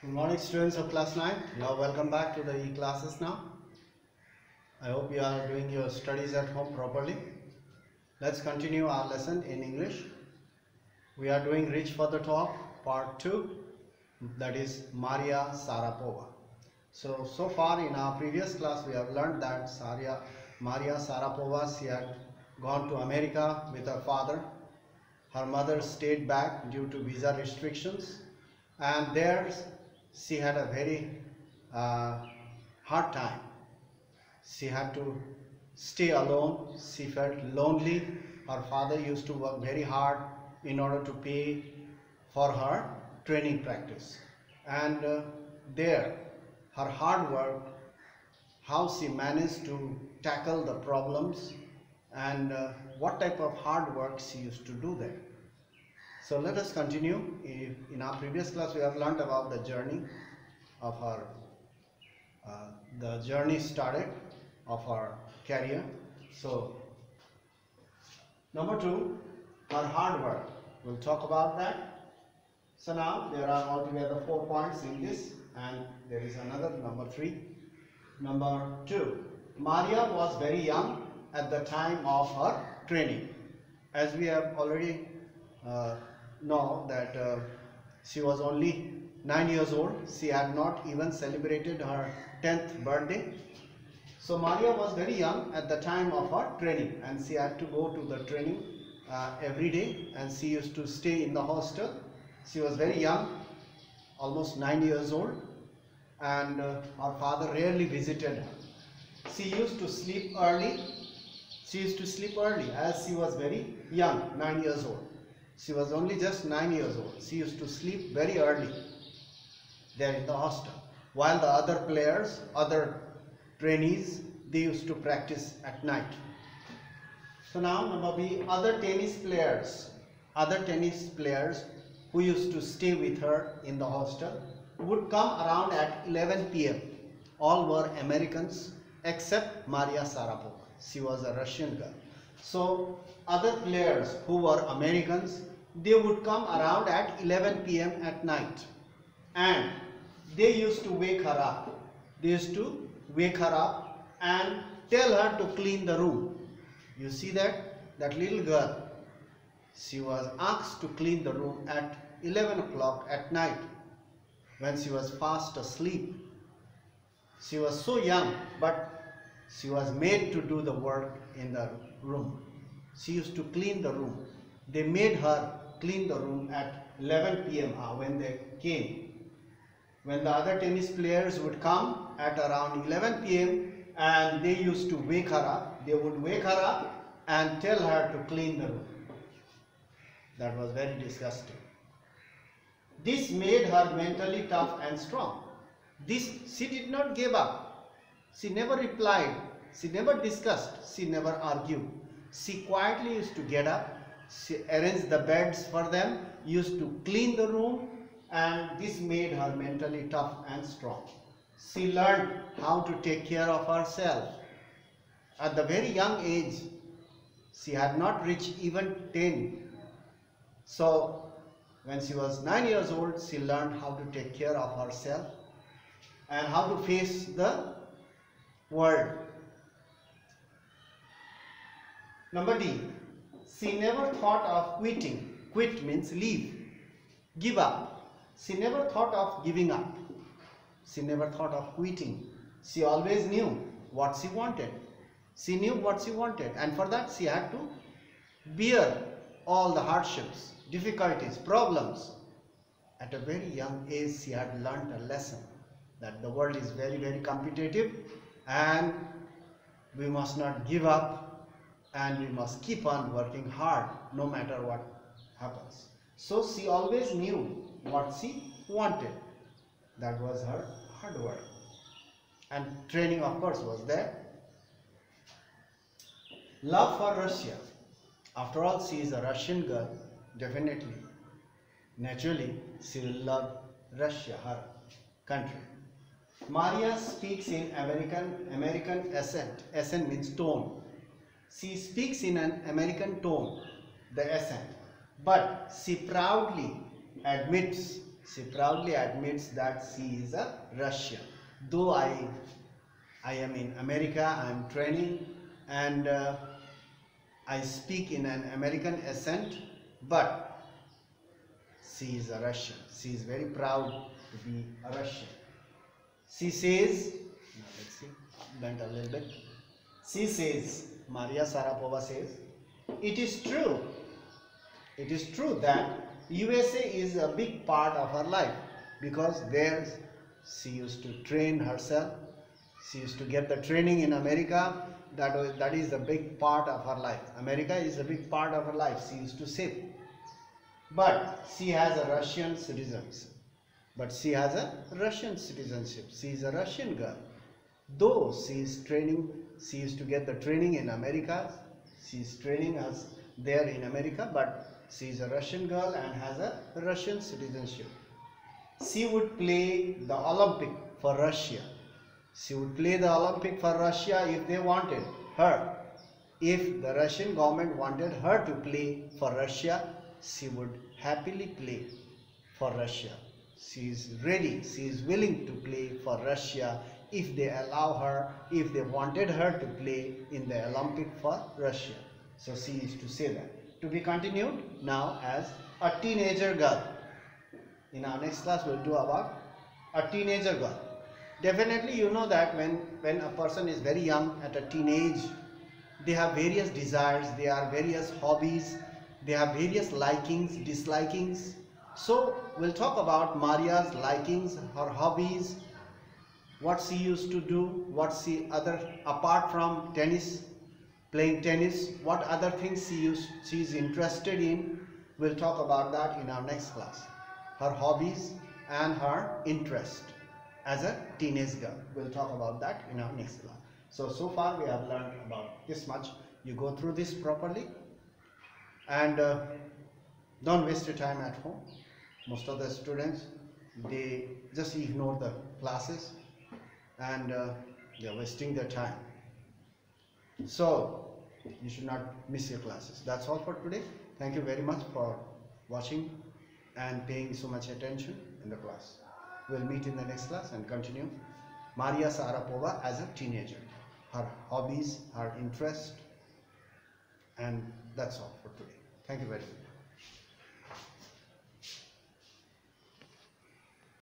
Good morning, students of class 9. Now welcome back to the e-classes now. I hope you are doing your studies at home properly. Let's continue our lesson in English. We are doing Reach for the Top part 2, that is Maria Sharapova. So far in our previous class we have learned that Maria Sharapova, she had gone to America with her father. Her mother stayed back due to visa restrictions, and there she had a very hard time. She had to stay alone. She felt lonely. Her father used to work very hard in order to pay for her training practice, and there her hard work, how she managed to tackle the problems, and what type of hard work she used to do there. So let us continue. In our previous class we have learned about the journey of her, the journey started of her career. So number 2, her hard work. We'll talk about that. So now there are altogether 4 points in this, and there is another number 3. Number 2, Maria was very young at the time of her training. As we have already know that she was only 9 years old. She had not even celebrated her 10th birthday. So Maria was very young at the time of her training, and she had to go to the training every day, and she used to stay in the hostel. She was very young, almost 9 years old, and her father rarely visited her. She used to sleep early. She used to sleep early as she was very young, 9 years old. She was only just 9 years old. She used to sleep very early there in the hostel, while the other players, other trainees, they used to practice at night. So now number B, other tennis players who used to stay with her in the hostel would come around at 11 p.m. All were Americans except Maria Sharapova. She was a Russian girl. So other players who were Americans, they would come around at 11 p.m. at night, and they used to wake her up. They used to wake her up and tell her to clean the room. You see that little girl, she was asked to clean the room at 11 o'clock at night when she was fast asleep. She was so young, but she was made to do the work in the room. She used to clean the room. They made her clean the room at 11 p.m. when they came. When the other tennis players would come at around 11 p.m. and they used to wake her up, they would wake her up and tell her to clean the room. That was very disgusting. This made her mentally tough and strong. She did not give up. She never replied. She never discussed. She never argued. She quietly used to get up. She arranged the beds for them, used to clean the room, and this made her mentally tough and strong. She learned how to take care of herself. At the very young age, she had not reached even 10. So when she was 9 years old, she learned how to take care of herself and how to face the world. Number D, she never thought of quitting. Quit means leave, give up. She never thought of giving up. She never thought of quitting. She always knew what she wanted. She knew what she wanted, and for that she had to bear all the hardships, difficulties, problems. At a very young age, she had learned a lesson that the world is very, very competitive, and we must not give up, and we must keep on working hard no matter what happens. So she always knew what she wanted. That was her hard work, and training of course was there. Love for Russia. After all, she is a Russian girl. Definitely, naturally, she will love Russia, her country. Maria speaks in American accent. Accent means tone. She speaks in an American tone, the accent. But she proudly admits She proudly admits that she is a Russian. Though I am in America, I am training, and I speak in an American accent, but she is a Russian. She is very proud to be a Russian. She says, now let's see, bend a little bit. She says, Maria Sharapova says, it is true that USA is a big part of her life, because there she used to train herself. She used to get the training in America. That is a big part of her life. America is a big part of her life. She used to say. But she has a Russian citizenship. She is a Russian girl. Though she is training, she used to get the training in America. She is training us there in America, but she is a Russian girl and has a Russian citizenship. She would play the Olympic for Russia. She would play the Olympic for Russia if they wanted her. If the Russian government wanted her to play for Russia, she would happily play for Russia. She is ready, she is willing to play for Russia if they allow her, if they wanted her to play in the Olympic for Russia. So she used to say that. To be continued now as a teenager girl. In our next class we'll do about a teenager girl. Definitely you know that when a person is very young, at a teenage, they have various desires, they have various hobbies, they have various likings, dislikings. So we'll talk about Maria's likings, her hobbies, what she used to do, what she apart from tennis, playing tennis, what other things she is interested in. We'll talk about that in our next class. Her hobbies and her interest as a teenage girl. We'll talk about that in our next class. So far we have learned about this much. You go through this properly and don't waste your time at home. Most of the students, they just ignore the classes and they're wasting their time. So you should not miss your classes. That's all for today. Thank you very much for watching and paying so much attention in the class. We'll meet in the next class and continue Maria Sharapova as a teenager, her hobbies, her interest, and that's all for today. Thank you very much.